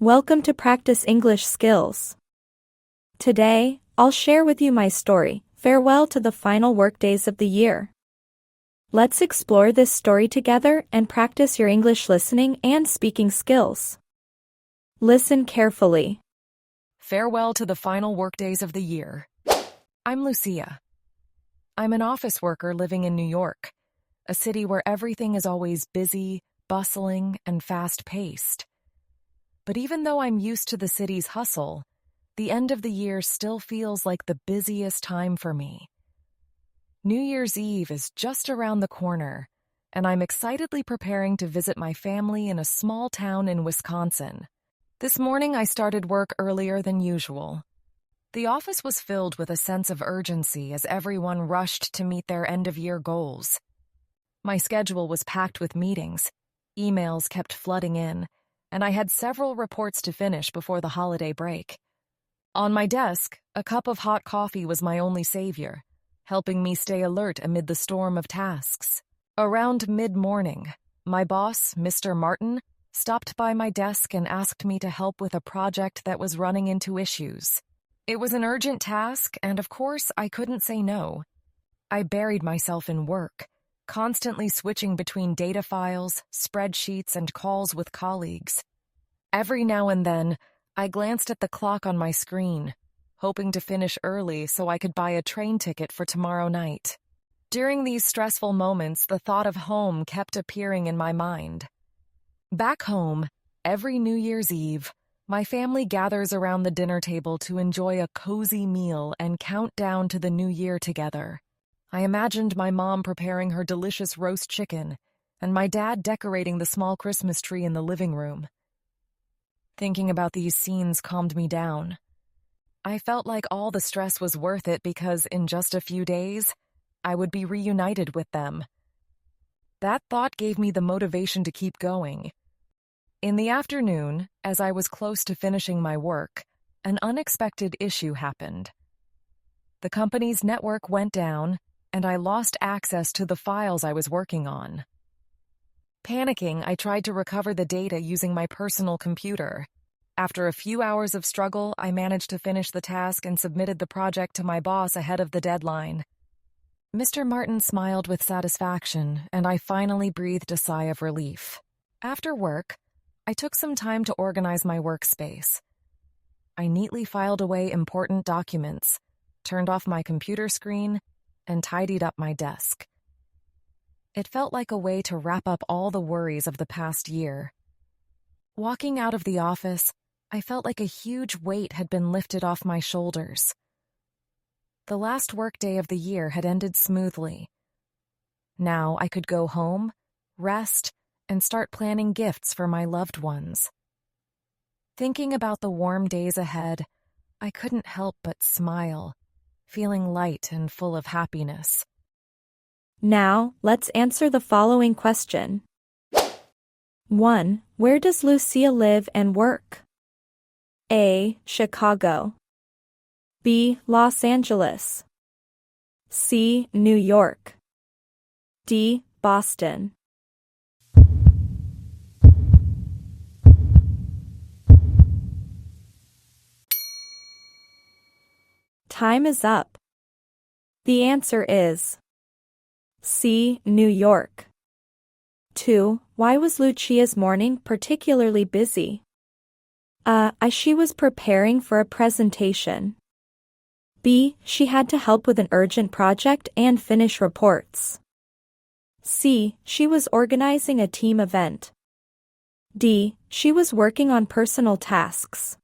Welcome to Practice English Skills. Today, I'll share with you my story, Farewell to the Final Workdays of the Year. Let's explore this story together and practice your English listening and speaking skills. Listen carefully. Farewell to the final workdays of the year. I'm Lucia. I'm an office worker living in New York, a city where everything is always busy, bustling, and fast-paced. But even though I'm used to the city's hustle, the end of the year still feels like the busiest time for me. New Year's Eve is just around the corner, and I'm excitedly preparing to visit my family in a small town in Wisconsin. This morning I started work earlier than usual. The office was filled with a sense of urgency as everyone rushed to meet their end-of-year goals. My schedule was packed with meetings, emails kept flooding in, and I had several reports to finish before the holiday break. On my desk, a cup of hot coffee was my only savior, helping me stay alert amid the storm of tasks. Around mid-morning, my boss, Mr. Martin, stopped by my desk and asked me to help with a project that was running into issues. It was an urgent task, and of course, I couldn't say no. I buried myself in work, constantly switching between data files, spreadsheets, and calls with colleagues. Every now and then, I glanced at the clock on my screen, hoping to finish early so I could buy a train ticket for tomorrow night. During these stressful moments, the thought of home kept appearing in my mind. Back home, every New Year's Eve, my family gathers around the dinner table to enjoy a cozy meal and count down to the new year together. I imagined my mom preparing her delicious roast chicken, and my dad decorating the small Christmas tree in the living room. Thinking about these scenes calmed me down. I felt like all the stress was worth it because in just a few days, I would be reunited with them. That thought gave me the motivation to keep going. In the afternoon, as I was close to finishing my work, an unexpected issue happened. The company's network went down, and I lost access to the files I was working on. Panicking, I tried to recover the data using my personal computer. After a few hours of struggle, I managed to finish the task and submitted the project to my boss ahead of the deadline. Mr. Martin smiled with satisfaction, and I finally breathed a sigh of relief. After work, I took some time to organize my workspace. I neatly filed away important documents, turned off my computer screen, and tidied up my desk. It felt like a way to wrap up all the worries of the past year. Walking out of the office, I felt like a huge weight had been lifted off my shoulders. The last workday of the year had ended smoothly. Now I could go home, rest, and start planning gifts for my loved ones. Thinking about the warm days ahead, I couldn't help but smile, feeling light and full of happiness. Now, let's answer the following question. 1. Where does Lucia live and work? A. Chicago. B. Los Angeles. C. New York. D. Boston. Time is up. The answer is C. New York. 2. Why was Lucia's morning particularly busy? She was preparing for a presentation. B. She had to help with an urgent project and finish reports. C. She was organizing a team event. D. She was working on personal tasks.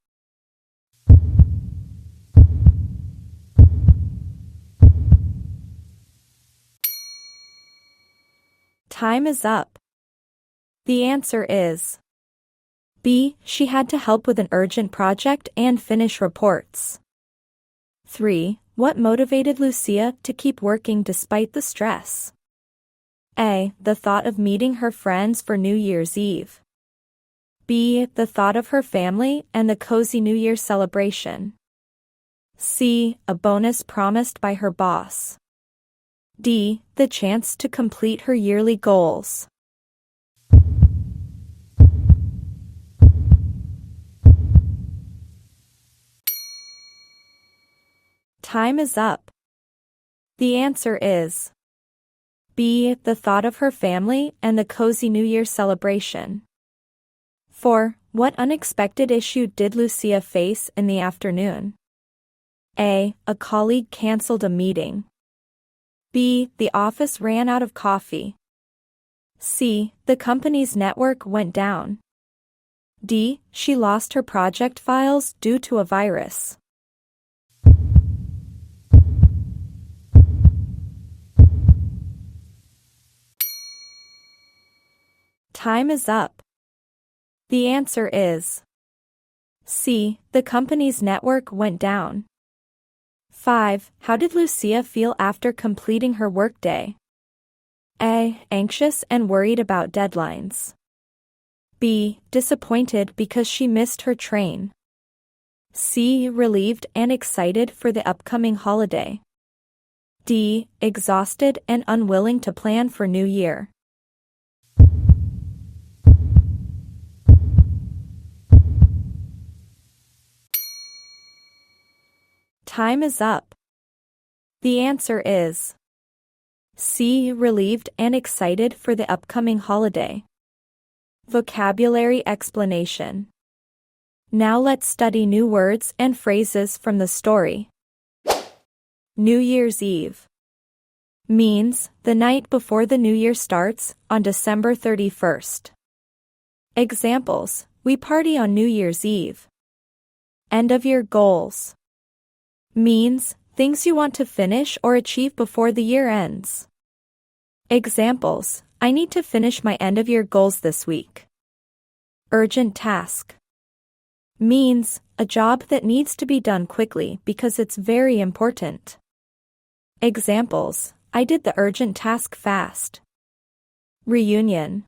Time is up. The answer is B. She had to help with an urgent project and finish reports. 3. What motivated Lucia to keep working despite the stress? A. The thought of meeting her friends for New Year's Eve. B. The thought of her family and the cozy New Year celebration. C. A bonus promised by her boss. D. The chance to complete her yearly goals. Time is up. The answer is B. The thought of her family and the cozy New Year celebration. 4. What unexpected issue did Lucia face in the afternoon? A. A colleague canceled a meeting. B. The office ran out of coffee. C. The company's network went down. D. She lost her project files due to a virus. Time is up. The answer is C. The company's network went down. 5. How did Lucia feel after completing her workday? A. Anxious and worried about deadlines. B. Disappointed because she missed her train. C. Relieved and excited for the upcoming holiday. D. Exhausted and unwilling to plan for New Year. Time is up. The answer is C. Relieved and excited for the upcoming holiday. Vocabulary explanation. Now let's study new words and phrases from the story. New Year's Eve means the night before the New Year starts on December 31st. Examples: we party on New Year's Eve. End of year goals means things you want to finish or achieve before the year ends. Examples: I need to finish my end-of-year goals this week. Urgent task means a job that needs to be done quickly because it's very important. Examples: I did the urgent task fast. Reunion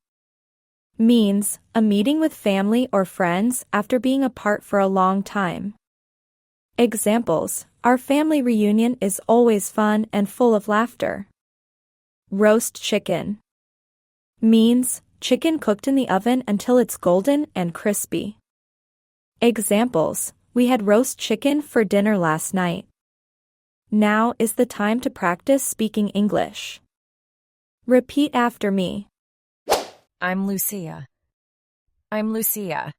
means a meeting with family or friends after being apart for a long time. Examples: our family reunion is always fun and full of laughter. Roast chicken means chicken cooked in the oven until it's golden and crispy. Examples: we had roast chicken for dinner last night. Now is the time to practice speaking English. Repeat after me. I'm Lucia. I'm Lucia.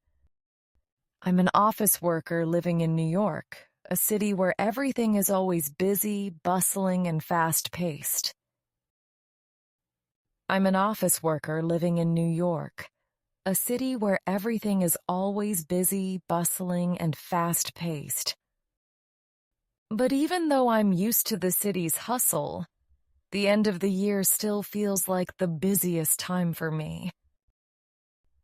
I'm an office worker living in New York, a city where everything is always busy, bustling, and fast-paced. I'm an office worker living in New York, a city where everything is always busy, bustling, and fast-paced. But even though I'm used to the city's hustle, the end of the year still feels like the busiest time for me.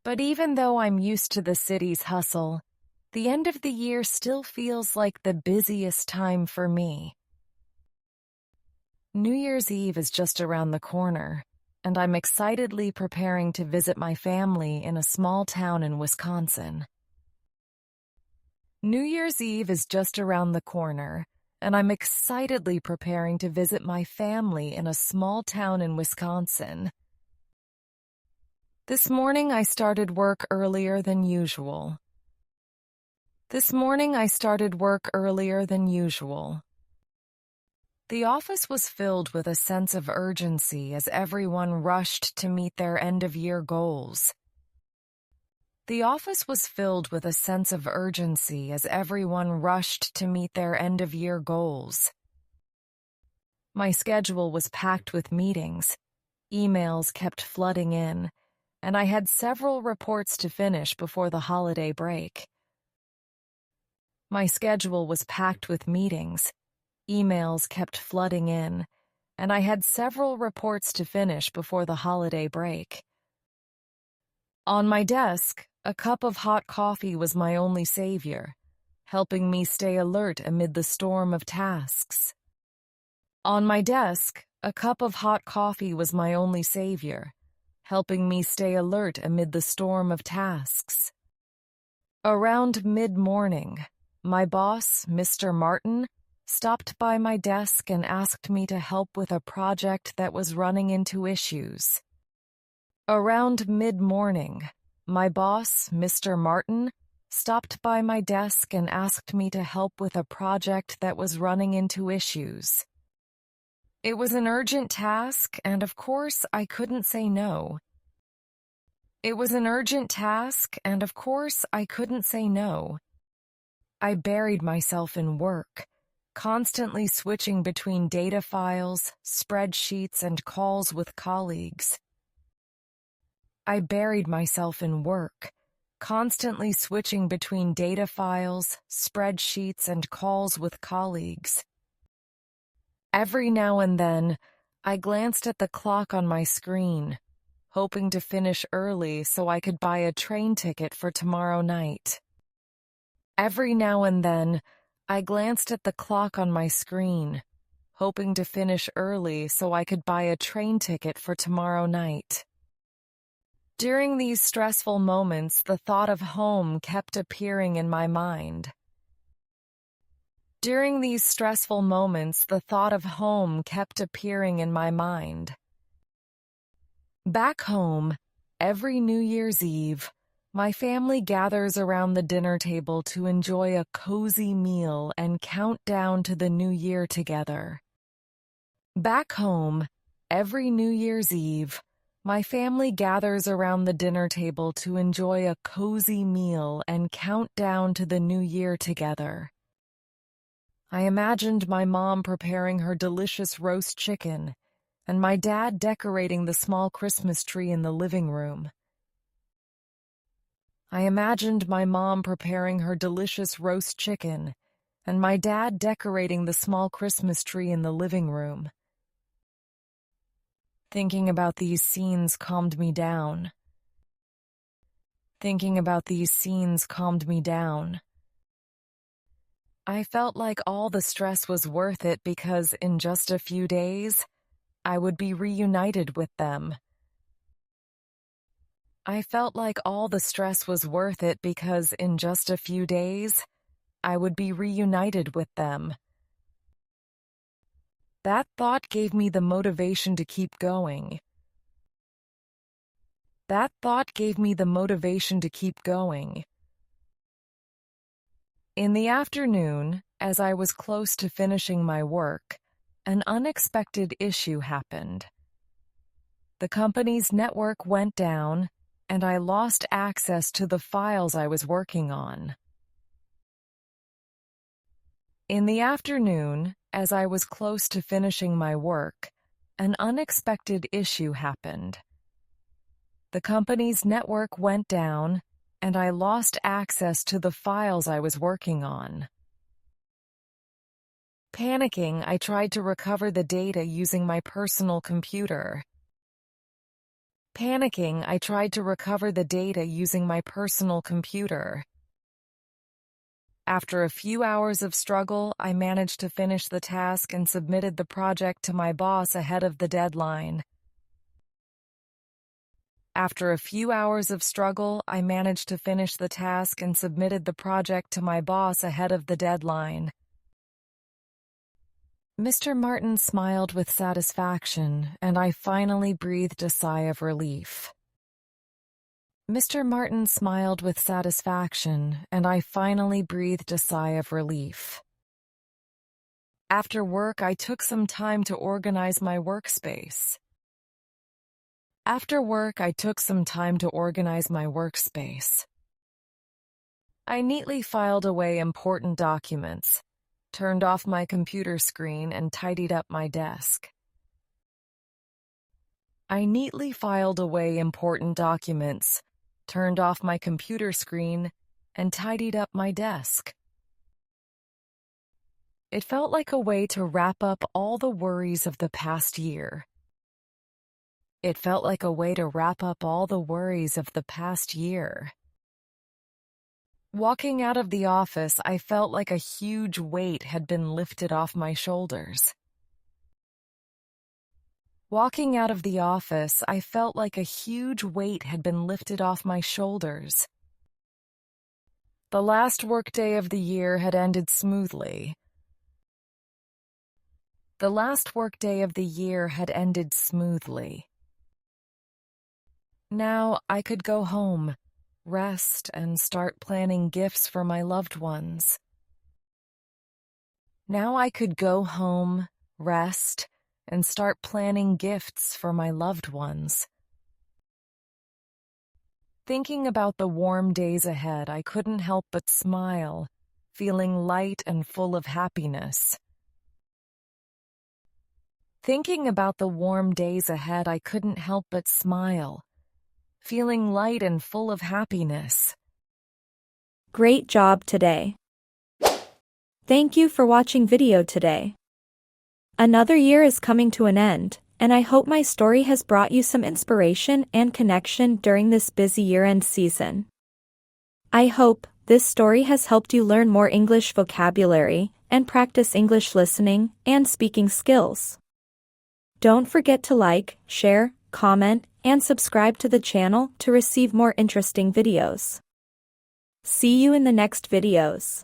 But even though I'm used to the city's hustle, the end of the year still feels like the busiest time for me. New Year's Eve is just around the corner, and I'm excitedly preparing to visit my family in a small town in Wisconsin. New Year's Eve is just around the corner, and I'm excitedly preparing to visit my family in a small town in Wisconsin. This morning I started work earlier than usual. This morning I started work earlier than usual. The office was filled with a sense of urgency as everyone rushed to meet their end-of-year goals. The office was filled with a sense of urgency as everyone rushed to meet their end-of-year goals. My schedule was packed with meetings. Emails kept flooding in, and I had several reports to finish before the holiday break. My schedule was packed with meetings. Emails kept flooding in, and I had several reports to finish before the holiday break. On my desk, a cup of hot coffee was my only savior, helping me stay alert amid the storm of tasks. On my desk, a cup of hot coffee was my only savior, helping me stay alert amid the storm of tasks. Around mid-morning, my boss, Mr. Martin, stopped by my desk and asked me to help with a project that was running into issues. Around mid-morning, my boss, Mr. Martin, stopped by my desk and asked me to help with a project that was running into issues. It was an urgent task, and of course, I couldn't say no. It was an urgent task, and of course, I couldn't say no. I buried myself in work, constantly switching between data files, spreadsheets, and calls with colleagues. I buried myself in work, constantly switching between data files, spreadsheets, and calls with colleagues. Every now and then, I glanced at the clock on my screen, hoping to finish early so I could buy a train ticket for tomorrow night. Every now and then, I glanced at the clock on my screen, hoping to finish early so I could buy a train ticket for tomorrow night. During these stressful moments, the thought of home kept appearing in my mind. During these stressful moments, the thought of home kept appearing in my mind. Back home, every New Year's Eve, my family gathers around the dinner table to enjoy a cozy meal and count down to the new year together. Back home, every New Year's Eve, my family gathers around the dinner table to enjoy a cozy meal and count down to the new year together. I imagined my mom preparing her delicious roast chicken, and my dad decorating the small Christmas tree in the living room. I imagined my mom preparing her delicious roast chicken, and my dad decorating the small Christmas tree in the living room. Thinking about these scenes calmed me down. Thinking about these scenes calmed me down. I felt like all the stress was worth it because in just a few days, I would be reunited with them. I felt like all the stress was worth it because in just a few days, I would be reunited with them. That thought gave me the motivation to keep going. That thought gave me the motivation to keep going. In the afternoon, as I was close to finishing my work, an unexpected issue happened. The company's network went down, and I lost access to the files I was working on. In the afternoon, as I was close to finishing my work, an unexpected issue happened. The company's network went down, and I lost access to the files I was working on. Panicking, I tried to recover the data using my personal computer. Panicking, I tried to recover the data using my personal computer. After a few hours of struggle, I managed to finish the task and submitted the project to my boss ahead of the deadline. After a few hours of struggle, I managed to finish the task and submitted the project to my boss ahead of the deadline. Mr. Martin smiled with satisfaction, and I finally breathed a sigh of relief. Mr. Martin smiled with satisfaction, and I finally breathed a sigh of relief. After work, I took some time to organize my workspace. After work, I took some time to organize my workspace. I neatly filed away important documents, turned off my computer screen, and tidied up my desk. I neatly filed away important documents, turned off my computer screen, and tidied up my desk. It felt like a way to wrap up all the worries of the past year. It felt like a way to wrap up all the worries of the past year. Walking out of the office, I felt like a huge weight had been lifted off my shoulders. Walking out of the office, I felt like a huge weight had been lifted off my shoulders. The last workday of the year had ended smoothly. The last workday of the year had ended smoothly. Now I could go home, rest, and start planning gifts for my loved ones. Now I could go home, rest, and start planning gifts for my loved ones. Thinking about the warm days ahead, I couldn't help but smile, feeling light and full of happiness. Thinking about the warm days ahead, I couldn't help but smile, feeling light and full of happiness. Great job today. Thank you for watching video today. Another year is coming to an end, and I hope my story has brought you some inspiration and connection during this busy year-end season. I hope this story has helped you learn more English vocabulary and practice English listening and speaking skills. Don't forget to like, share, comment, and subscribe to the channel to receive more interesting videos. See you in the next videos.